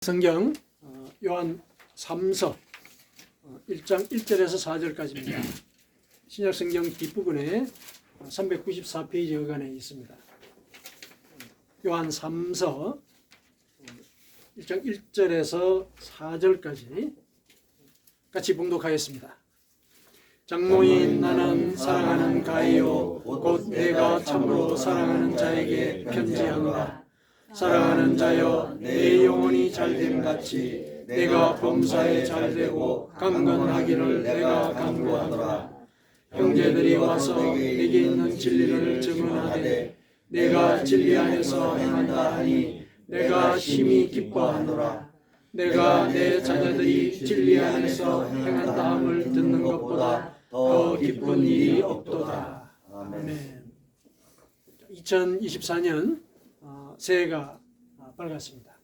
성경 요한 3서 1장 1절에서 4절까지입니다. 신약 성경 뒷부분에 394페이지 여간에 있습니다. 요한 3서 1장 1절에서 4절까지 같이 봉독하겠습니다. 장로인 나는 사랑하는 가이오 곧 내가 참으로 사랑하는 자에게 편지하노라. 사랑하는 자여 내 영혼이 잘됨 같이 내가 범사에 잘되고 강건하기를 내가 간구하노라. 형제들이 와서 내게 있는 진리를 증언하되 내가 진리 안에서 행한다 하니 내가 심히 기뻐하노라. 내가 내 자녀들이 진리 안에서 행한다 함을 듣는 것보다 더 기쁜 일이 없도다. 아멘. 2024년 새해가 밝았습니다.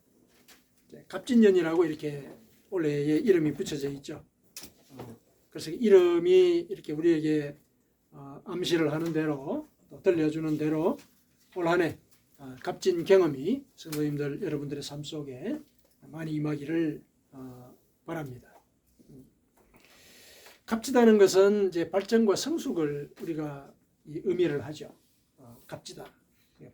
갑진년이라고 이렇게 올해의 이름이 붙여져 있죠. 그래서 이름이 이렇게 우리에게 암시를 하는 대로 또 들려주는 대로 올 한 해 갑진 경험이 성도님들 여러분들의 삶 속에 많이 임하기를 바랍니다. 값지다는 것은 이제 발전과 성숙을 우리가 의미를 하죠. 값지다.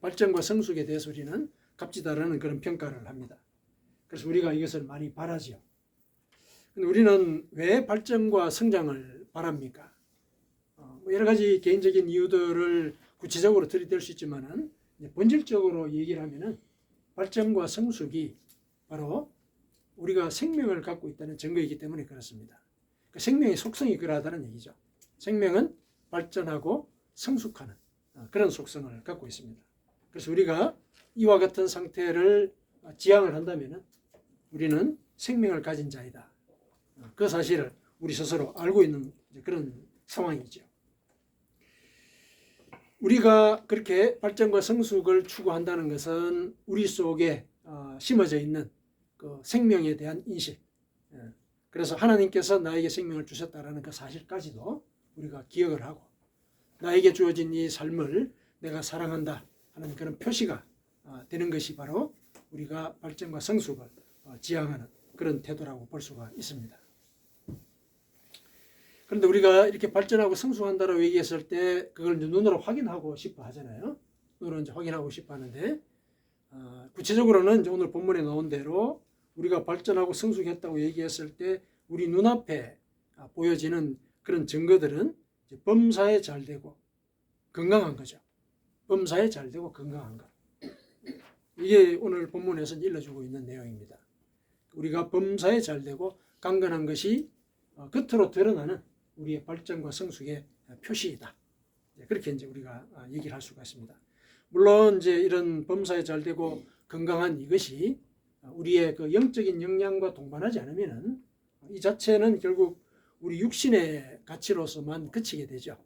발전과 성숙에 대해서 우리는 값지다라는 그런 평가를 합니다. 그래서 우리가 이것을 많이 바라죠. 근데 우리는 왜 발전과 성장을 바랍니까? 여러 가지 개인적인 이유들을 구체적으로 들이댈 수 있지만은 본질적으로 얘기를 하면은 발전과 성숙이 바로 우리가 생명을 갖고 있다는 증거이기 때문에 그렇습니다. 그 생명의 속성이 그러하다는 얘기죠. 생명은 발전하고 성숙하는 그런 속성을 갖고 있습니다. 그래서 우리가 이와 같은 상태를 지향을 한다면 우리는 생명을 가진 자이다. 그 사실을 우리 스스로 알고 있는 그런 상황이죠. 우리가 그렇게 발전과 성숙을 추구한다는 것은 우리 속에 심어져 있는 그 생명에 대한 인식, 그래서 하나님께서 나에게 생명을 주셨다라는 그 사실까지도 우리가 기억을 하고 나에게 주어진 이 삶을 내가 사랑한다 하는 그런 표시가 되는 것이 바로 우리가 발전과 성숙을 지향하는 그런 태도라고 볼 수가 있습니다. 그런데 우리가 이렇게 발전하고 성숙한다라고 얘기했을 때 그걸 눈으로 확인하고 싶어 하잖아요. 눈으로 이제 확인하고 싶어 하는데 구체적으로는 이제 오늘 본문에 나온 대로 우리가 발전하고 성숙했다고 얘기했을 때 우리 눈앞에 보여지는 그런 증거들은 이제 범사에 잘되고 건강한 거죠. 범사에 잘되고 건강한 것. 이게 오늘 본문에서 일러주고 있는 내용입니다. 우리가 범사에 잘되고 강건한 것이 겉으로 드러나는 우리의 발전과 성숙의 표시이다. 그렇게 이제 우리가 얘기를 할 수가 있습니다. 물론 이제 이런 범사에 잘되고 건강한 이것이 우리의 그 영적인 역량과 동반하지 않으면은 이 자체는 결국 우리 육신의 가치로서만 그치게 되죠.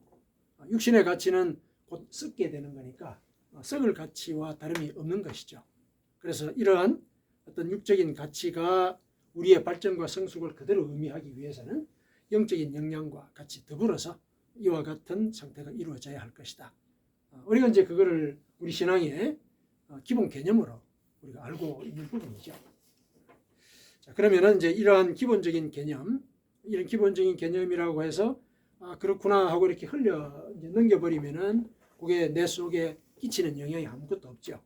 육신의 가치는 곧 썩게 되는 거니까 썩을 가치와 다름이 없는 것이죠. 그래서 이러한 어떤 육적인 가치가 우리의 발전과 성숙을 그대로 의미하기 위해서는 영적인 역량과 같이 더불어서 이와 같은 상태가 이루어져야 할 것이다. 우리가 이제 그거를 우리 신앙의 기본 개념으로 우리가 알고 있는 부분이죠. 자, 그러면은 이제 이러한 기본적인 개념, 이런 기본적인 개념이라고 해서 그렇구나 하고 이렇게 흘려 이제 넘겨버리면은 그게 내 속에 끼치는 영향이 아무것도 없죠.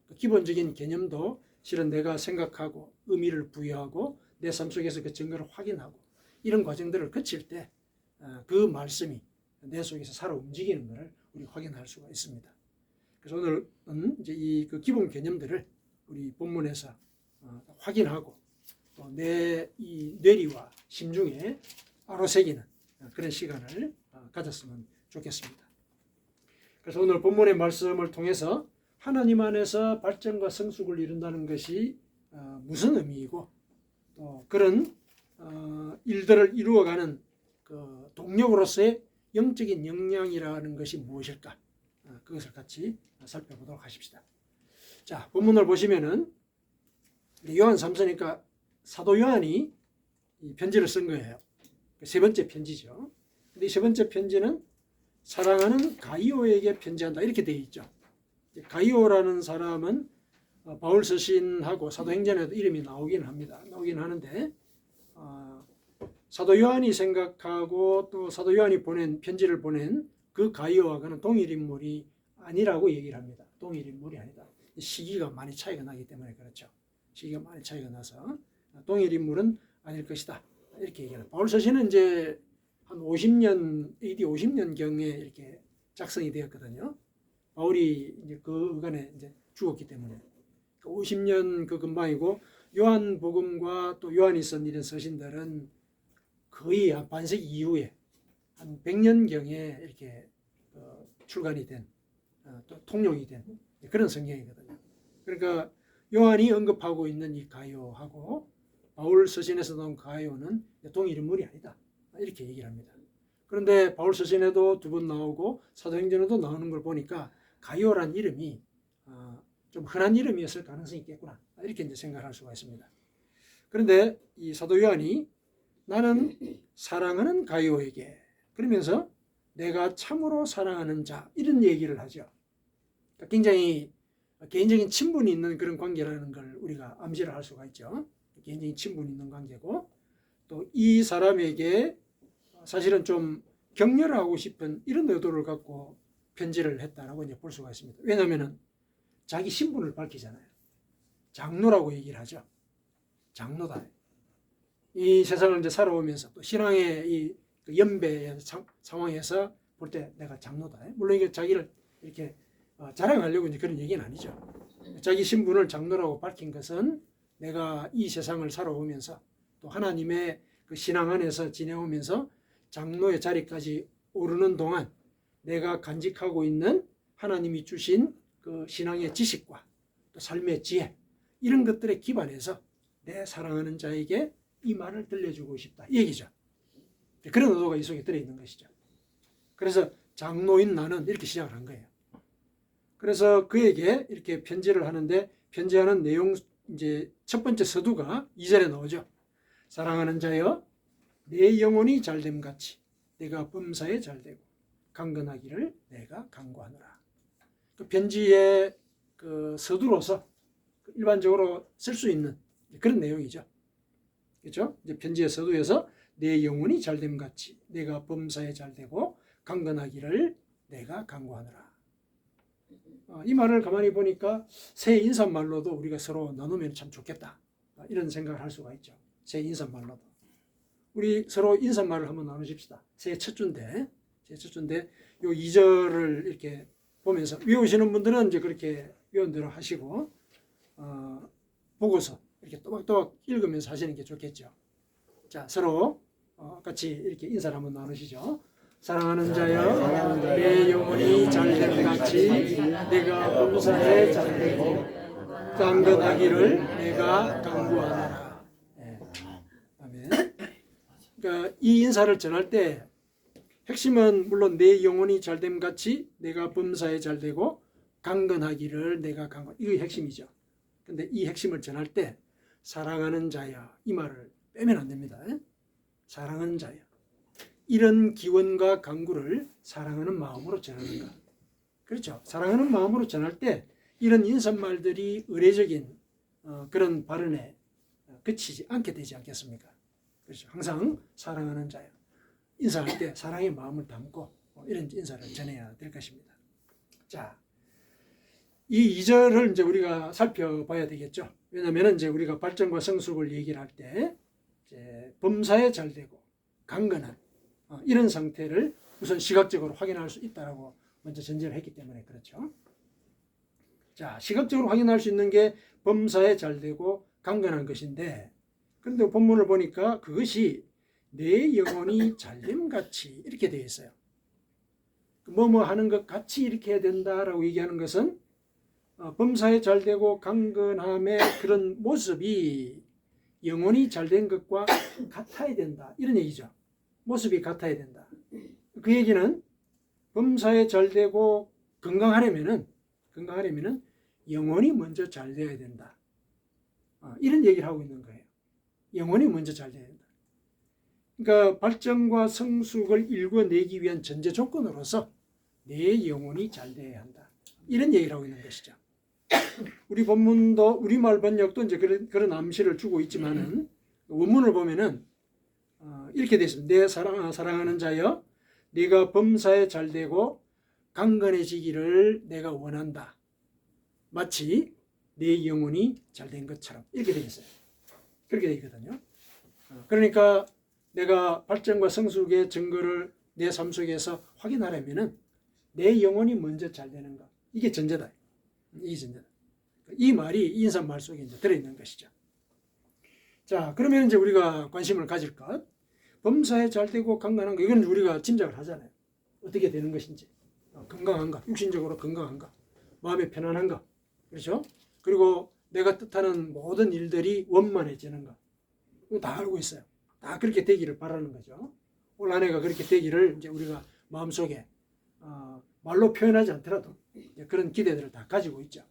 그 기본적인 개념도 실은 내가 생각하고 의미를 부여하고 내 삶 속에서 그 증거를 확인하고 이런 과정들을 거칠 때 그 말씀이 내 속에서 살아 움직이는 것을 우리 확인할 수가 있습니다. 그래서 오늘은 이제 이 그 기본 개념들을 우리 본문에서 확인하고 또 내 이 뇌리와 심중에 아로새기는 그런 시간을 가졌으면 좋겠습니다. 그래서 오늘 본문의 말씀을 통해서 하나님 안에서 발전과 성숙을 이룬다는 것이 무슨 의미이고 또 그런 일들을 이루어가는 그 동력으로서의 영적인 역량이라는 것이 무엇일까? 그것을 같이 살펴보도록 하십시다. 자, 본문을 보시면은 요한 3서니까 사도 요한이 이 편지를 쓴 거예요. 세 번째 편지죠. 근데 이 세 번째 편지는 사랑하는 가이오에게 편지한다 이렇게 되어 있죠. 가이오라는 사람은 바울 서신하고 사도행전에도 이름이 나오긴 합니다. 나오긴 하는데 사도 요한이 생각하고 또 사도 요한이 보낸 편지를 보낸 그 가이오하고는 동일 인물이 아니라고 얘기를 합니다. 동일 인물이 아니다. 시기가 많이 차이가 나기 때문에 그렇죠. 시기가 많이 차이가 나서 동일 인물은 아닐 것이다. 이렇게 얘기합니다. 바울 서신은 이제 한 50년 AD 50년 경에 이렇게 작성이 되었거든요. 바울이 이제 그 의간에 이제 죽었기 때문에 50년 그 근방이고 요한복음과 또 요한이 쓴 이런 서신들은 거의 한 반세기 이후에 한 100년 경에 이렇게 출간이 된 또 통용이 된 그런 성경이거든요. 그러니까 요한이 언급하고 있는 이 가이오하고 바울 서신에서 나온 가이오는 동일 인물이 아니다. 이렇게 얘기를 합니다. 그런데 바울 서신에도 두 번 나오고 사도행전에도 나오는 걸 보니까 가이오란 이름이 좀 흔한 이름이었을 가능성이 있겠구나. 이렇게 이제 생각할 수가 있습니다. 그런데 이 사도 요한이 나는 사랑하는 가이오에게 그러면서 내가 참으로 사랑하는 자 이런 얘기를 하죠. 그러니까 굉장히 개인적인 친분이 있는 그런 관계라는 걸 우리가 암시를 할 수가 있죠. 개인적인 친분이 있는 관계고 또 이 사람에게 사실은 좀 격려하고 싶은 이런 의도를 갖고 편지를 했다라고 이제 볼 수가 있습니다. 왜냐하면은 자기 신분을 밝히잖아요. 장로라고 얘기를 하죠. 장로다. 이 세상을 이제 살아오면서 또 신앙의 이 연배의 상황에서 볼 때 내가 장로다. 물론 이게 자기를 이렇게 자랑하려고 이제 그런 얘기는 아니죠. 자기 신분을 장로라고 밝힌 것은 내가 이 세상을 살아오면서 또 하나님의 그 신앙 안에서 지내오면서 장로의 자리까지 오르는 동안 내가 간직하고 있는 하나님이 주신 그 신앙의 지식과 또 삶의 지혜 이런 것들에 기반해서 내 사랑하는 자에게 이 말을 들려주고 싶다 이 얘기죠. 그런 의도가 이 속에 들어있는 것이죠. 그래서 장로인 나는 이렇게 시작을 한 거예요. 그래서 그에게 이렇게 편지를 하는데 편지하는 내용 이제 첫 번째 서두가 2절에 나오죠. 사랑하는 자여 내 영혼이 잘됨 같이 내가 범사에 잘되고 강건하기를 내가 간구하노라. 그 편지의 그 서두로서 일반적으로 쓸 수 있는 그런 내용이죠. 그렇죠? 이제 편지의 서두에서 내 영혼이 잘됨 같이 내가 범사에 잘되고 강건하기를 내가 간구하노라. 이 말을 가만히 보니까 새 인사말로도 우리가 서로 나누면 참 좋겠다. 이런 생각을 할 수가 있죠. 새 인사말로도. 우리 서로 인사말을 한번 나누십시다. 새해 첫 주인데 요 2절을 이렇게 보면서 외우시는 분들은 이제 그렇게 외운 대로 하시고 보고서 이렇게 또박또박 읽으면서 하시는 게 좋겠죠. 자, 서로 같이 이렇게 인사를 한번 나누시죠. 사랑하는 자여 내 영혼이 잘됨 같이 내가 범사에 잘되고 강건하기를 내가 간구하노라. 아멘. 그러니까 이 인사를 전할 때 핵심은 물론 내 영혼이 잘됨 같이 내가 범사에 잘되고 강건하기를 내가 간구. 이게 핵심이죠. 근데 이 핵심을 전할 때 사랑하는 자여 이 말을 빼면 안 됩니다. 사랑하는 자여. 이런 기원과 간구를 사랑하는 마음으로 전하는가. 그렇죠. 사랑하는 마음으로 전할 때 이런 인사말들이 의례적인 그런 발언에 그치지 않게 되지 않겠습니까? 그렇죠. 항상 사랑하는 자여. 인사할 때 사랑의 마음을 담고 이런 인사를 전해야 될 것입니다. 자, 이 2절을 이제 우리가 살펴봐야 되겠죠. 왜냐하면 이제 우리가 발전과 성숙을 얘기를 할 때 범사에 잘되고 강건한 이런 상태를 우선 시각적으로 확인할 수 있다라고 먼저 전제를 했기 때문에 그렇죠. 자, 시각적으로 확인할 수 있는 게 범사에 잘되고 강건한 것인데, 그런데 본문을 보니까 그것이 내 영혼이 잘됨같이 이렇게 되어 있어요. 뭐뭐 하는 것 같이 이렇게 해야 된다라고 얘기하는 것은 범사에 잘되고 강건함의 그런 모습이 영혼이 잘된 것과 같아야 된다 이런 얘기죠. 모습이 같아야 된다. 그 얘기는 범사에 잘되고 건강하려면은 영혼이 먼저 잘되어야 된다. 이런 얘기를 하고 있는 거예요. 영혼이 먼저 잘되어야 된다. 그러니까 발전과 성숙을 일궈내기 위한 전제 조건으로서 내 영혼이 잘되어야 한다. 이런 얘기를 하고 있는 것이죠. 우리 본문도 우리말 번역도 이제 그런 암시를 주고 있지만은 원문을 보면은 이렇게 되어 있습니다. 내 사랑하는 자여, 네가 범사에 잘되고 강건해지기를 내가 원한다. 마치 내 영혼이 잘된 것처럼 이렇게 되어 있어요. 그렇게 되어 있거든요. 그러니까 내가 발전과 성숙의 증거를 내 삶 속에서 확인하려면은 내 영혼이 먼저 잘 되는가. 이게 전제다. 이게 전제다. 이 말이 이 인사 말 속에 이제 들어있는 것이죠. 자, 그러면 이제 우리가 관심을 가질 것. 범사에 잘 되고 강건한 거. 이건 우리가 짐작을 하잖아요. 어떻게 되는 것인지. 건강한가. 육신적으로 건강한가. 마음이 편안한가. 그렇죠? 그리고 내가 뜻하는 모든 일들이 원만해지는가. 이거 다 알고 있어요. 다 그렇게 되기를 바라는 거죠. 올 한 해가 그렇게 되기를 이제 우리가 마음속에 말로 표현하지 않더라도 그런 기대들을 다 가지고 있죠.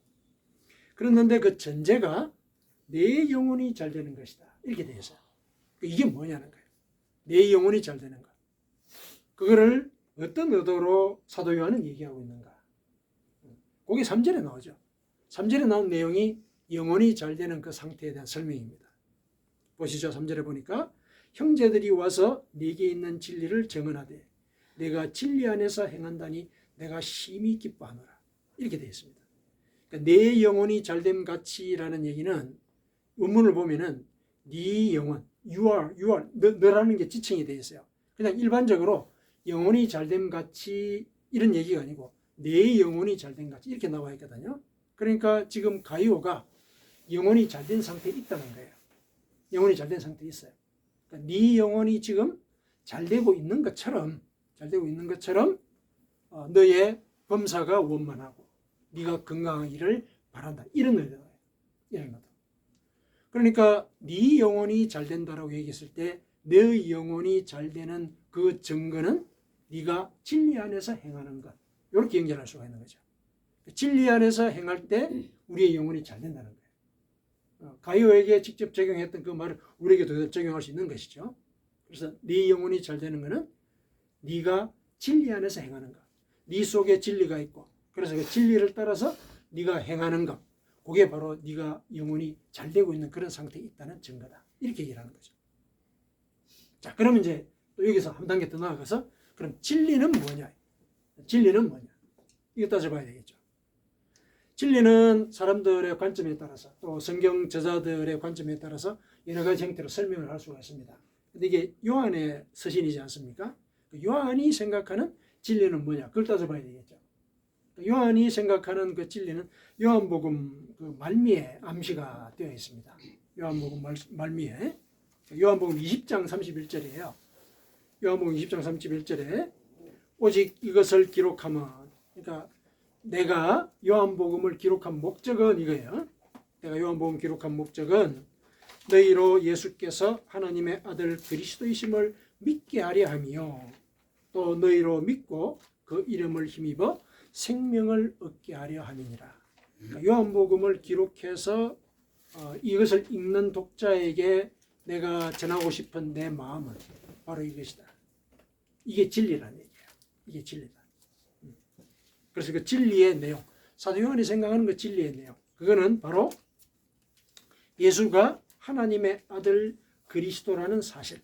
그랬는데 그 전제가 내 영혼이 잘 되는 것이다. 이렇게 되어 있어요. 이게 뭐냐는 거예요. 내 영혼이 잘 되는 것. 그거를 어떤 의도로 사도 요한은 얘기하고 있는가. 그게 3절에 나오죠. 3절에 나온 내용이 영혼이 잘 되는 그 상태에 대한 설명입니다. 보시죠. 3절에 보니까 형제들이 와서 네게 있는 진리를 증언하되 내가 진리 안에서 행한다니 내가 심히 기뻐하노라. 이렇게 되어 있습니다. 그러니까 내 영혼이 잘됨 같이라는 얘기는 원문을 보면은 네 영혼, you are, 너라는 게 지칭이 되어 있어요. 그냥 일반적으로 영혼이 잘됨 같이 이런 얘기가 아니고 내 영혼이 잘됨 같이 이렇게 나와 있거든요. 그러니까 지금 가이오가 영혼이 잘된 상태에 있다는 거예요. 영혼이 잘된 상태에 있어요. 그러니까 네 영혼이 지금 잘되고 있는 것처럼 너의 범사가 원만하고 네가 건강하기를 바란다. 이런 의도예요. 이런 의도. 그러니까 네 영혼이 잘 된다라고 얘기했을 때 내 영혼이 잘 되는 그 증거는 네가 진리 안에서 행하는 것. 이렇게 연결할 수가 있는 거죠. 진리 안에서 행할 때 우리의 영혼이 잘 된다는 거예요. 가이오에게 직접 적용했던 그 말을 우리에게도 적용할 수 있는 것이죠. 그래서 네 영혼이 잘 되는 것은 네가 진리 안에서 행하는 것. 네 속에 진리가 있고 그래서 그 진리를 따라서 네가 행하는 것. 그게 바로 네가 영혼이 잘 되고 있는 그런 상태에 있다는 증거다. 이렇게 얘기를 하는 거죠. 자, 그러면 이제 또 여기서 한 단계 더 나아가서 그럼 진리는 뭐냐? 진리는 뭐냐? 이거 따져봐야 되겠죠. 진리는 사람들의 관점에 따라서 또 성경 저자들의 관점에 따라서 여러 가지 형태로 설명을 할 수가 있습니다. 근데 이게 요한의 서신이지 않습니까? 요한이 생각하는 진리는 뭐냐? 그걸 따져봐야 되겠죠. 요한이 생각하는 그 진리는 요한복음 그 말미에 암시가 되어 있습니다. 요한복음 말미에 요한복음 20장 31절이에요. 요한복음 20장 31절에 오직 이것을 기록하면, 그러니까 내가 요한복음을 기록한 목적은 이거예요. 내가 요한복음 기록한 목적은 너희로 예수께서 하나님의 아들 그리스도이심을 믿게 하려 함이요 또 너희로 믿고 그 이름을 힘입어 생명을 얻게 하려 함이니라. 그러니까 요한복음을 기록해서 이것을 읽는 독자에게 내가 전하고 싶은 내 마음은 바로 이것이다. 이게 진리라는 얘기예요. 이게 진리다. 그래서 그 진리의 내용, 사도 요한이 생각하는 그 진리의 내용, 그거는 바로 예수가 하나님의 아들 그리스도라는 사실,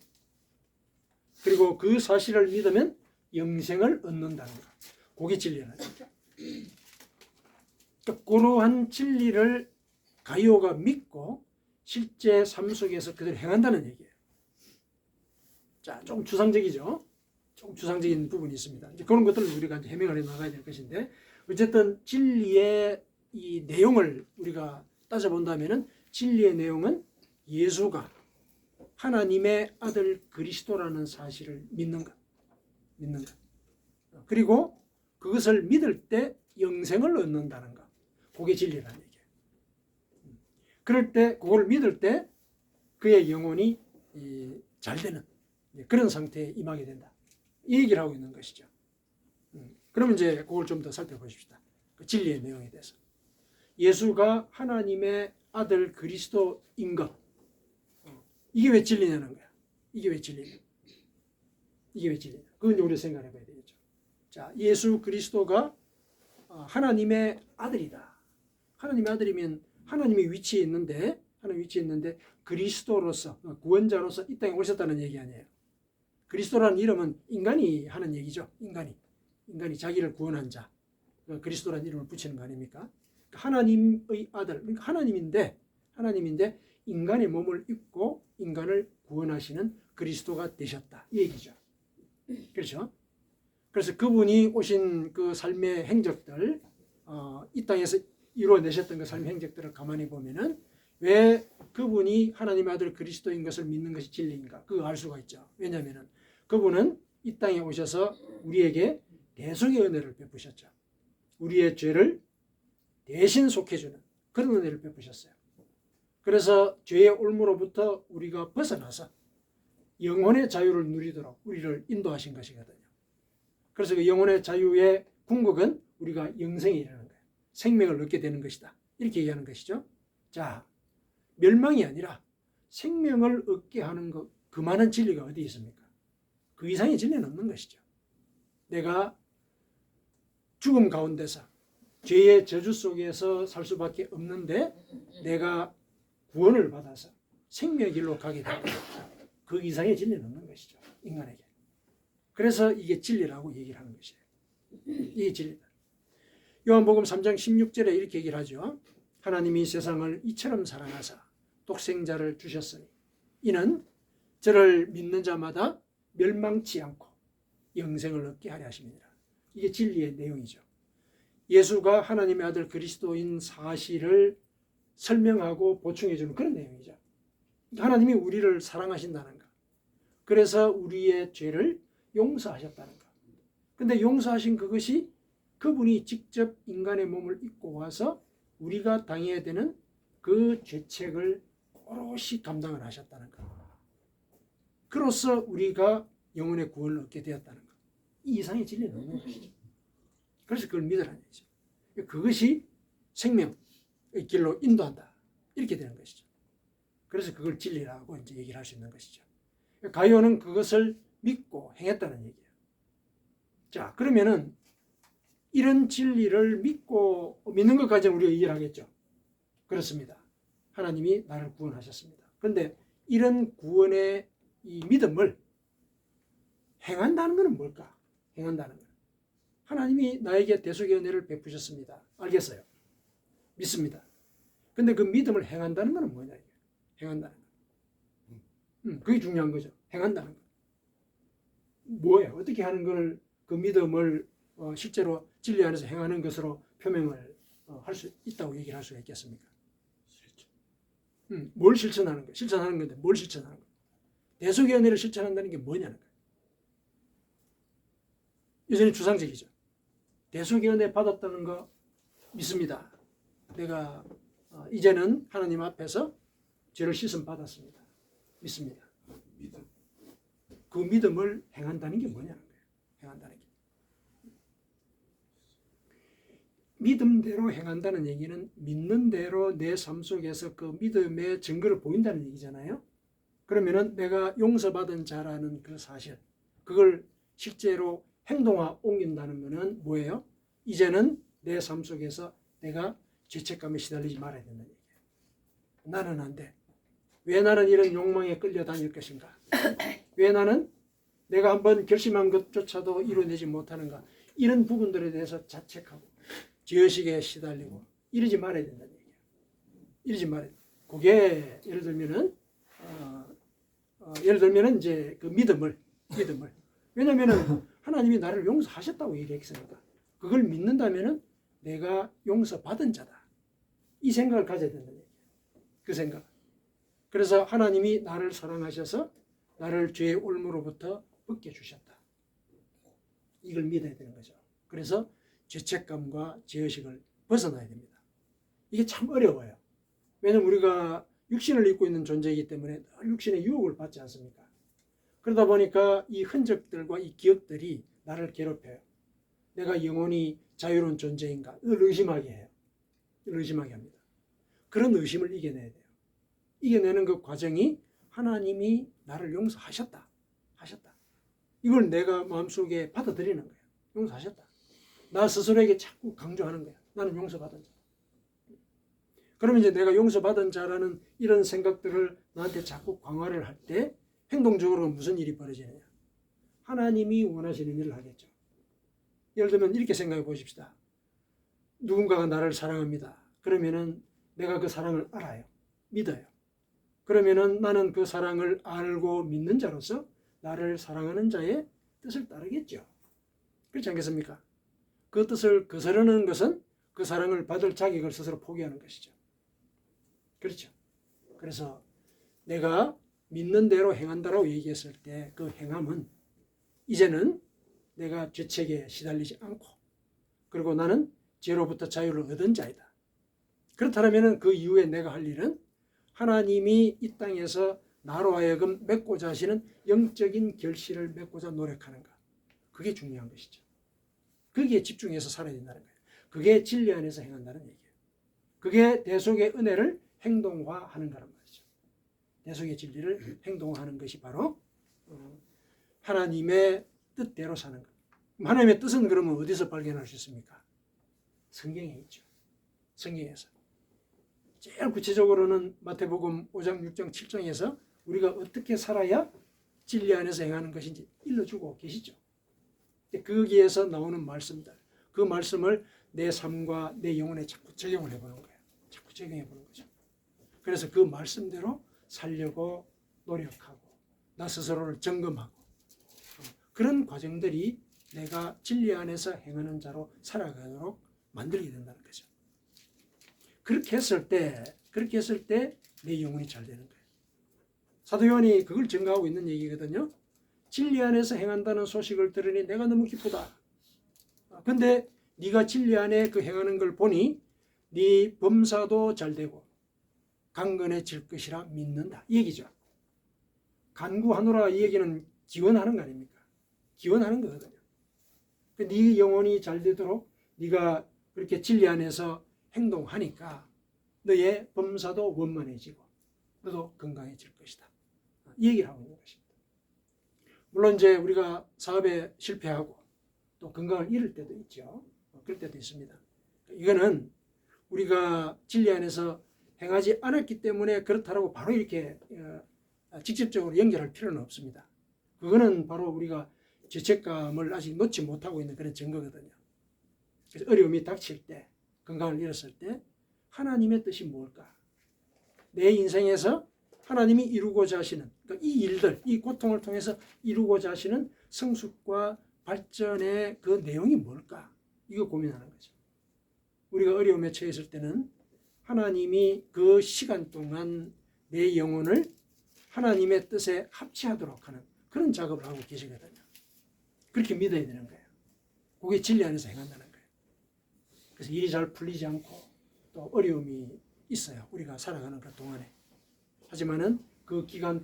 그리고 그 사실을 믿으면 영생을 얻는다는 것. 그게 진리라는 얘기죠. 그러니까 그러한 진리를 가이오가 믿고 실제 삶 속에서 그대로 행한다는 얘기예요. 자, 조금 추상적이죠. 조금 추상적인 부분이 있습니다. 이제 그런 것들을 우리가 이제 해명을 해 나가야 될 것인데, 어쨌든 진리의 이 내용을 우리가 따져본다면은 진리의 내용은 예수가 하나님의 아들 그리스도라는 사실을 믿는 것. 그리고 그것을 믿을 때 영생을 얻는다는 것. 그게 진리라는 얘기예요. 그럴 때, 그걸 믿을 때 그의 영혼이 잘 되는 그런 상태에 임하게 된다. 이 얘기를 하고 있는 것이죠. 그럼 이제 그걸 좀 더 살펴보십시다. 그 진리의 내용에 대해서. 예수가 하나님의 아들 그리스도인 것. 이게 왜 진리냐는 거야. 이게 왜 진리냐. 그건 우리가 생각해 봐야 되겠죠. 자, 예수 그리스도가 하나님의 아들이다. 하나님의 아들이면 하나님의 위치에 있는데 그리스도로서 구원자로서 이 땅에 오셨다는 얘기 아니에요. 그리스도라는 이름은 인간이 하는 얘기죠. 인간이 자기를 구원한 자. 그리스도라는 이름을 붙이는 거 아닙니까? 하나님의 아들, 그러니까 하나님인데 인간의 몸을 입고 인간을 구원하시는 그리스도가 되셨다. 이 얘기죠. 그렇죠? 그래서 그분이 오신 그 삶의 행적들, 이 땅에서 이루어내셨던 그 삶의 행적들을 가만히 보면은 왜 그분이 하나님의 아들 그리스도인 것을 믿는 것이 진리인가? 그거 알 수가 있죠. 왜냐하면은 그분은 이 땅에 오셔서 우리에게 대속의 은혜를 베푸셨죠. 우리의 죄를 대신 속해주는 그런 은혜를 베푸셨어요. 그래서 죄의 올무로부터 우리가 벗어나서 영혼의 자유를 누리도록 우리를 인도하신 것이거든요. 그래서 그 영혼의 자유의 궁극은 우리가 영생에 이르는 거예요. 생명을 얻게 되는 것이다. 이렇게 얘기하는 것이죠. 자, 멸망이 아니라 생명을 얻게 하는 것, 그 많은 진리가 어디 있습니까? 그 이상의 진리는 없는 것이죠. 내가 죽음 가운데서 죄의 저주 속에서 살 수밖에 없는데 내가 구원을 받아서 생명의 길로 가게 된다. 그 이상의 진리는 없는 것이죠. 인간에게. 그래서 이게 진리라고 얘기를 하는 것이에요. 이게 진리다. 요한복음 3장 16절에 이렇게 얘기를 하죠. 하나님이 세상을 이처럼 사랑하사 독생자를 주셨으니 이는 저를 믿는 자마다 멸망치 않고 영생을 얻게 하려 하심이니라. 이게 진리의 내용이죠. 예수가 하나님의 아들 그리스도인 사실을 설명하고 보충해 주는 그런 내용이죠. 하나님이 우리를 사랑하신다는 것. 그래서 우리의 죄를 용서하셨다는 것. 근데 용서하신 그것이 그분이 직접 인간의 몸을 입고 와서 우리가 당해야 되는 그 죄책을 오롯이 감당을 하셨다는 것. 그로써 우리가 영혼의 구원을 얻게 되었다는 것. 이 이상의 진리는 없는 것이죠. 그래서 그걸 믿으라는 얘기죠. 그것이 생명의 길로 인도한다. 이렇게 되는 것이죠. 그래서 그걸 진리라고 이제 얘기를 할 수 있는 것이죠. 가룟은 그것을 믿고 행했다는 얘기예요. 자, 그러면은 이런 진리를 믿는 것까지 우리가 이해를 하겠죠. 그렇습니다. 하나님이 나를 구원하셨습니다. 그런데 이런 구원의 이 믿음을 행한다는 것은 뭘까? 행한다는 것. 하나님이 나에게 대속의 은혜를 베푸셨습니다. 알겠어요. 믿습니다. 근데 그 믿음을 행한다는 것은 뭐냐? 행한다는 것. 그게 중요한 거죠. 행한다는 것. 뭐예요? 어떻게 하는 걸, 그 믿음을 실제로 진리 안에서 행하는 것으로 표명을 할 수 있다고 얘기를 할 수가 있겠습니까? 뭘 실천하는 거예요? 실천하는 건데 뭘 실천하는 거예요? 대속의 은혜를 실천한다는 게 뭐냐는 거예요. 여전히 추상적이죠. 대속의 은혜 받았다는 거 믿습니다. 내가 이제는 하나님 앞에서 죄를 씻음 받았습니다. 믿습니다. 그 믿음을 행한다는 게 뭐냐는 거예요. 행한다는 게. 믿음대로 행한다는 얘기는 믿는 대로 내 삶 속에서 그 믿음의 증거를 보인다는 얘기잖아요. 그러면은 내가 용서받은 자라는 그 사실, 그걸 실제로 행동화 옮긴다는 것은 뭐예요? 이제는 내 삶 속에서 내가 죄책감에 시달리지 말아야 된다는 얘기예요. 나는 안 돼. 왜 나는 이런 욕망에 끌려다닐 것인가? 왜 나는 내가 한번 결심한 것조차도 이루어내지 못하는가? 이런 부분들에 대해서 자책하고 죄의식에 시달리고 이러지 말아야 된다는 얘기예요. 이러지 말아야 돼. 그게 예를 들면은 이제 그 믿음을 왜냐면은 하나님이 나를 용서하셨다고 얘기했으니까 그걸 믿는다면은 내가 용서받은 자다. 이 생각을 가져야 된다는 얘기예요. 그 생각. 그래서 하나님이 나를 사랑하셔서 나를 죄의 올무로부터 벗겨주셨다. 이걸 믿어야 되는 거죠. 그래서 죄책감과 죄의식을 벗어나야 됩니다. 이게 참 어려워요. 왜냐하면 우리가 육신을 입고 있는 존재이기 때문에 늘 육신의 유혹을 받지 않습니까? 그러다 보니까 이 흔적들과 이 기억들이 나를 괴롭혀요. 내가 영원히 자유로운 존재인가? 늘 의심하게 해요. 늘 의심하게 합니다. 그런 의심을 이겨내야 돼요. 이겨내는 그 과정이 하나님이 나를 용서하셨다. 이걸 내가 마음속에 받아들이는 거예요. 용서하셨다. 나 스스로에게 자꾸 강조하는 거야. 나는 용서받은 자. 그러면 이제 내가 용서받은 자라는 이런 생각들을 나한테 자꾸 강화를 할 때 행동적으로 무슨 일이 벌어지느냐. 하나님이 원하시는 일을 하겠죠. 예를 들면 이렇게 생각해 보십시다. 누군가가 나를 사랑합니다. 그러면은 내가 그 사랑을 알아요. 믿어요. 그러면은 나는 그 사랑을 알고 믿는 자로서 나를 사랑하는 자의 뜻을 따르겠죠. 그렇지 않겠습니까? 그 뜻을 거스르는 것은 그 사랑을 받을 자격을 스스로 포기하는 것이죠. 그렇죠. 그래서 내가 믿는 대로 행한다라고 얘기했을 때 그 행함은 이제는 내가 죄책에 시달리지 않고 그리고 나는 죄로부터 자유를 얻은 자이다. 그렇다면 그 이후에 내가 할 일은 하나님이 이 땅에서 나로 하여금 맺고자 하시는 영적인 결실을 맺고자 노력하는가. 그게 중요한 것이죠. 거기에 집중해서 살아야 된다는 거예요. 그게 진리 안에서 행한다는 얘기예요. 그게 대속의 은혜를 행동화하는 거란 말이죠. 대속의 진리를 행동화하는 것이 바로 하나님의 뜻대로 사는 것. 하나님의 뜻은 그러면 어디서 발견할 수 있습니까? 성경에 있죠. 성경에서. 제일 구체적으로는 마태복음 5장, 6장, 7장에서 우리가 어떻게 살아야 진리 안에서 행하는 것인지 일러주고 계시죠. 거기에서 나오는 말씀들, 그 말씀을 내 삶과 내 영혼에 자꾸 적용을 해보는 거예요. 자꾸 적용해보는 거죠. 그래서 그 말씀대로 살려고 노력하고 나 스스로를 점검하고 그런 과정들이 내가 진리 안에서 행하는 자로 살아가도록 만들게 된다는 거죠. 그렇게 했을 때 내 영혼이 잘 되는 거예요. 사도 요한이 그걸 증거하고 있는 얘기거든요. 진리 안에서 행한다는 소식을 들으니 내가 너무 기쁘다. 근데 네가 진리 안에 그 행하는 걸 보니 네 범사도 잘 되고 강건해질 것이라 믿는다. 이 얘기죠. 간구하노라 이 얘기는 기원하는 거 아닙니까? 기원하는 거거든요. 네 영혼이 잘 되도록 네가 그렇게 진리 안에서 행동하니까 너의 범사도 원만해지고 너도 건강해질 것이다. 이 얘기를 하고 있는 것입니다. 물론 이제 우리가 사업에 실패하고 또 건강을 잃을 때도 있죠. 그럴 때도 있습니다. 이거는 우리가 진리 안에서 행하지 않았기 때문에 그렇다라고 바로 이렇게 직접적으로 연결할 필요는 없습니다. 그거는 바로 우리가 죄책감을 아직 놓지 못하고 있는 그런 증거거든요. 그래서 어려움이 닥칠 때, 건강을 잃었을 때 하나님의 뜻이 뭘까? 내 인생에서 하나님이 이루고자 하시는 그러니까 이 일들, 이 고통을 통해서 이루고자 하시는 성숙과 발전의 그 내용이 뭘까? 이거 고민하는 거죠. 우리가 어려움에 처했을 때는 하나님이 그 시간 동안 내 영혼을 하나님의 뜻에 합치하도록 하는 그런 작업을 하고 계시거든요. 그렇게 믿어야 되는 거예요. 그게 진리 안에서 행한다는 거예요. 그래서 일이 잘 풀리지 않고 또 어려움이 있어요. 우리가 살아가는 그 동안에. 하지만은 그 기간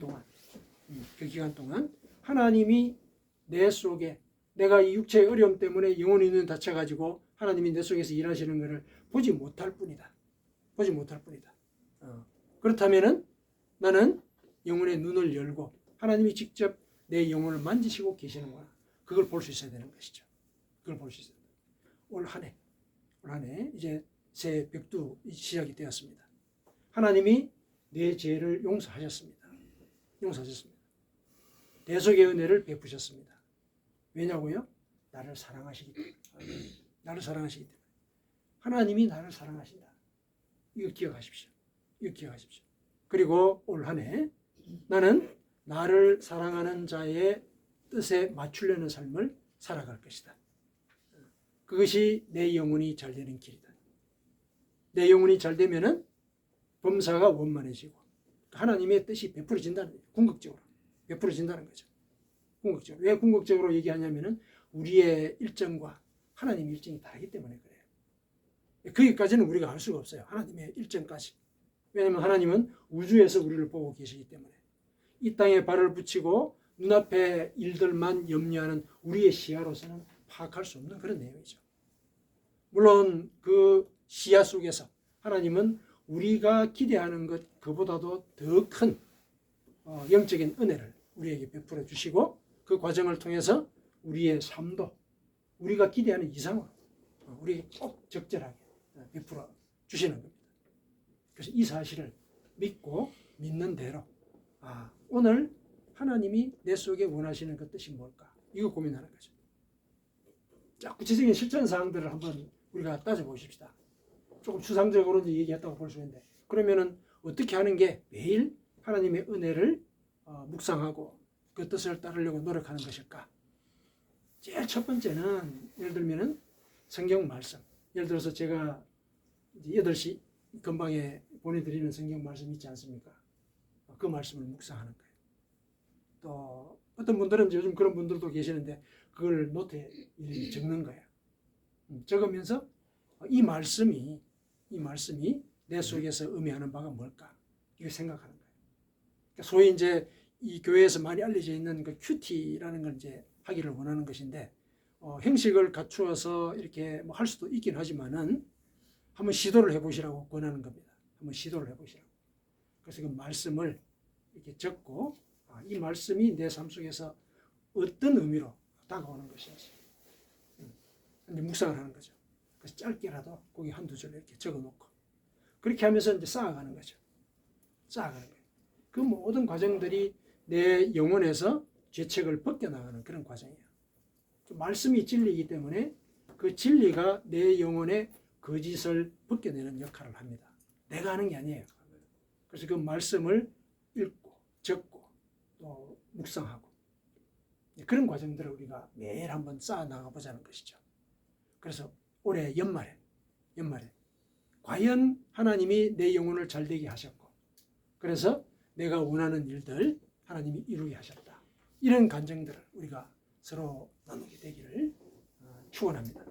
동안 하나님이 내 속에 내가 이 육체의 어려움 때문에 영혼의 눈을 닫혀가지고 하나님이 내 속에서 일하시는 것을 보지 못할 뿐이다. 보지 못할 뿐이다. 그렇다면은 나는 영혼의 눈을 열고 하나님이 직접 내 영혼을 만지시고 계시는구나. 그걸 볼 수 있어야 되는 것이죠. 그걸 볼 수 있어야 됩니다. 올 한 해 이제 새 벽두 시작이 되었습니다. 하나님이 내 죄를 용서하셨습니다. 용서하셨습니다. 대속의 은혜를 베푸셨습니다. 왜냐고요? 나를 사랑하시기 때문에. 나를 사랑하시기 때문에. 하나님이 나를 사랑하신다. 이거 기억하십시오. 이거 기억하십시오. 그리고 올 한 해 나는 나를 사랑하는 자의 뜻에 맞추려는 삶을 살아갈 것이다. 그것이 내 영혼이 잘 되는 길이다. 내 영혼이 잘 되면은 범사가 원만해지고 하나님의 뜻이 베풀어진다는 거예요. 궁극적으로 베풀어진다는 거죠. 궁극적으로. 왜 궁극적으로 얘기하냐면은 우리의 일정과 하나님의 일정이 다르기 때문에 그래요. 거기까지는 우리가 알 수가 없어요. 하나님의 일정까지. 왜냐하면 하나님은 우주에서 우리를 보고 계시기 때문에 이 땅에 발을 붙이고 눈앞의 일들만 염려하는 우리의 시야로서는 파악할 수 없는 그런 내용이죠. 물론 그 시야 속에서 하나님은 우리가 기대하는 것 그보다도 더 큰 영적인 은혜를 우리에게 베풀어 주시고 그 과정을 통해서 우리의 삶도 우리가 기대하는 이상으로 우리에게 꼭 적절하게 베풀어 주시는 겁니다. 그래서 이 사실을 믿고 믿는 대로 오늘 하나님이 내 속에 원하시는 그 뜻이 뭘까? 이거 고민하는 거죠. 자, 구체적인 실천 사항들을 한번 우리가 따져보십시다. 조금 추상적으로 이제 얘기했다고 볼 수 있는데, 그러면은 어떻게 하는 게 매일 하나님의 은혜를 묵상하고 그 뜻을 따르려고 노력하는 것일까? 제일 첫 번째는 예를 들면은 성경 말씀. 예를 들어서 제가 이제 8시 근방에 보내드리는 성경 말씀 있지 않습니까? 그 말씀을 묵상하는 거예요. 또 어떤 분들은 요즘 그런 분들도 계시는데 그걸 노트에 적는 거예요. 적으면서 이 말씀이 내 속에서 의미하는 바가 뭘까? 이걸 생각하는 거예요. 그러니까 소위 이제 이 교회에서 많이 알려져 있는 그 큐티라는 걸 이제 하기를 원하는 것인데 형식을 갖추어서 이렇게 뭐 할 수도 있긴 하지만은 한번 시도를 해보시라고 권하는 겁니다. 한번 시도를 해보시라고. 그래서 그 말씀을 이렇게 적고 이 말씀이 내 삶 속에서 어떤 의미로 다가오는 것인지 이제 묵상을 하는 거죠. 그래서 짧게라도 거기 한두 줄 이렇게 적어놓고 그렇게 하면서 이제 쌓아가는 거죠. 쌓아가는 거예요. 그 모든 과정들이 내 영혼에서 죄책을 벗겨나가는 그런 과정이에요. 말씀이 진리이기 때문에 그 진리가 내 영혼의 거짓을 벗겨내는 역할을 합니다. 내가 하는 게 아니에요. 그래서 그 말씀을 읽고 적고 또 묵상하고 그런 과정들을 우리가 매일 한번 쌓아 나가보자는 것이죠. 그래서 올해 연말에 과연 하나님이 내 영혼을 잘되게 하셨고 그래서 내가 원하는 일들 하나님이 이루게 하셨다. 이런 간증들을 우리가 서로 나누게 되기를 축원합니다.